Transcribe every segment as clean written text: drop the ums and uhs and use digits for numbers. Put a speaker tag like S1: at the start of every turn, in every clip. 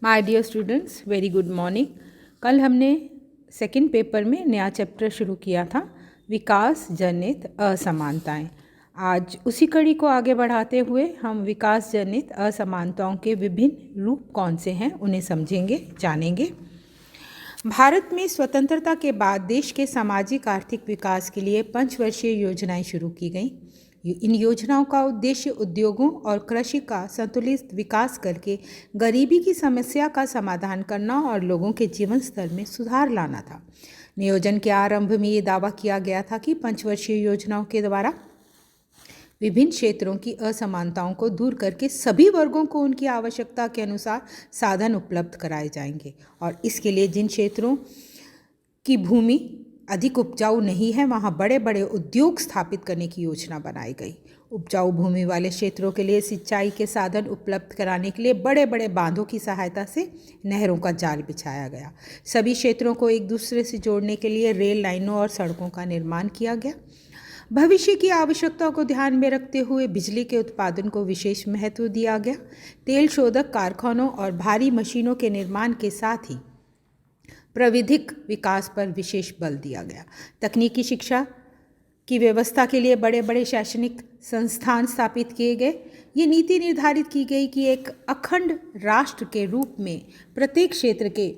S1: My dear students, very good morning. कल हमने second paper में नया चैप्टर शुरू किया था, विकास जनित असमानताएं। आज उसी कड़ी को आगे बढ़ाते हुए हम विकास जनित असमानताओं के विभिन्न रूप कौन से हैं उन्हें समझेंगे, जानेंगे। भारत में स्वतंत्रता के बाद देश के सामाजिक आर्थिक विकास के लिए 5 वर्षीय योजनाएं शुरू की गईं। इन योजनाओं का उद्देश्य उद्योगों और कृषि का संतुलित विकास करके गरीबी की समस्या का समाधान करना और लोगों के जीवन स्तर में सुधार लाना था। नियोजन के आरंभ में ये दावा किया गया था कि 5 वर्षीय योजनाओं के द्वारा विभिन्न क्षेत्रों की असमानताओं को दूर करके सभी वर्गों को उनकी आवश्यकता के अनुसार साधन उपलब्ध कराए जाएंगे और इसके लिए जिन क्षेत्रों की भूमि अधिक उपजाऊ नहीं है वहाँ बड़े बड़े उद्योग स्थापित करने की योजना बनाई गई। उपजाऊ भूमि वाले क्षेत्रों के लिए सिंचाई के साधन उपलब्ध कराने के लिए बड़े बड़े बांधों की सहायता से नहरों का जाल बिछाया गया। सभी क्षेत्रों को एक दूसरे से जोड़ने के लिए रेल लाइनों और सड़कों का निर्माण किया गया। भविष्य की आवश्यकताओं को ध्यान में रखते हुए बिजली के उत्पादन को विशेष महत्व दिया गया। तेल शोधक कारखानों और भारी मशीनों के निर्माण के साथ ही प्रविधिक विकास पर विशेष बल दिया गया। तकनीकी शिक्षा की व्यवस्था के लिए बड़े बड़े शैक्षणिक संस्थान स्थापित किए गए। ये नीति निर्धारित की गई कि एक अखंड राष्ट्र के रूप में प्रत्येक क्षेत्र के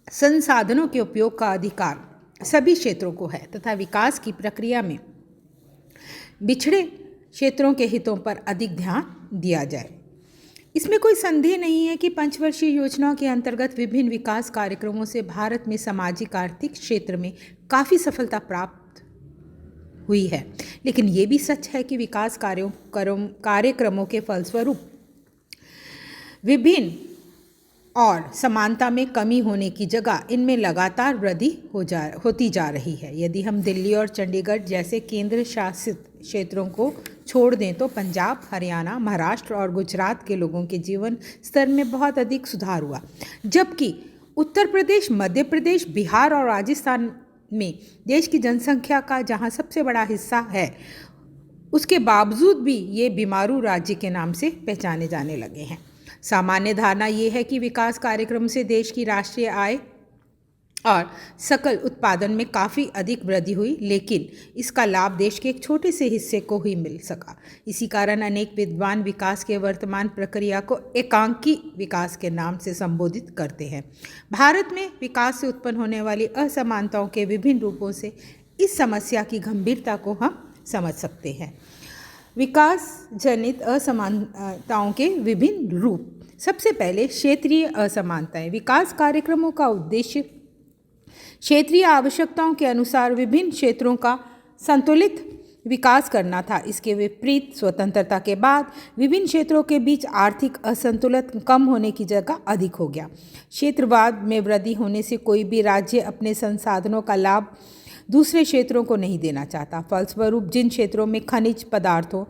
S1: संसाधनों के उपयोग का अधिकार सभी क्षेत्रों को है तथा विकास की प्रक्रिया में बिछड़े क्षेत्रों के हितों पर अधिक ध्यान दिया जाए। इसमें कोई संदेह नहीं है कि 5 वर्षीय योजनाओं के अंतर्गत विभिन्न विकास कार्यक्रमों से भारत में सामाजिक आर्थिक क्षेत्र में काफ़ी सफलता प्राप्त हुई है, लेकिन ये भी सच है कि विकास कार्यक्रमों के फलस्वरूप विभिन्न और समानता में कमी होने की जगह इनमें लगातार वृद्धि होती जा रही है। यदि हम दिल्ली और चंडीगढ़ जैसे केंद्र शासित क्षेत्रों को छोड़ दें तो पंजाब, हरियाणा, महाराष्ट्र और गुजरात के लोगों के जीवन स्तर में बहुत अधिक सुधार हुआ, जबकि उत्तर प्रदेश, मध्य प्रदेश, बिहार और राजस्थान में देश की जनसंख्या का जहां सबसे बड़ा हिस्सा है, उसके बावजूद भी ये बीमारू राज्य के नाम से पहचाने जाने लगे हैं। सामान्य धारणा ये है कि विकास कार्यक्रम से देश की राष्ट्रीय आय और सकल उत्पादन में काफ़ी अधिक वृद्धि हुई, लेकिन इसका लाभ देश के एक छोटे से हिस्से को ही मिल सका। इसी कारण अनेक विद्वान विकास के वर्तमान प्रक्रिया को एकांकी विकास के नाम से संबोधित करते हैं। भारत में विकास से उत्पन्न होने वाली असमानताओं के विभिन्न रूपों से इस समस्या की गंभीरता को हम समझ सकते हैं। विकास जनित असमानताओं के विभिन्न रूप। सबसे पहले क्षेत्रीय असमानताएं। विकास कार्यक्रमों का उद्देश्य क्षेत्रीय आवश्यकताओं के अनुसार विभिन्न क्षेत्रों का संतुलित विकास करना था। इसके विपरीत स्वतंत्रता के बाद विभिन्न क्षेत्रों के बीच आर्थिक असंतुलन कम होने की जगह अधिक हो गया। क्षेत्रवाद में वृद्धि होने से कोई भी राज्य अपने संसाधनों का लाभ दूसरे क्षेत्रों को नहीं देना चाहता। फलस्वरूप जिन क्षेत्रों में खनिज पदार्थों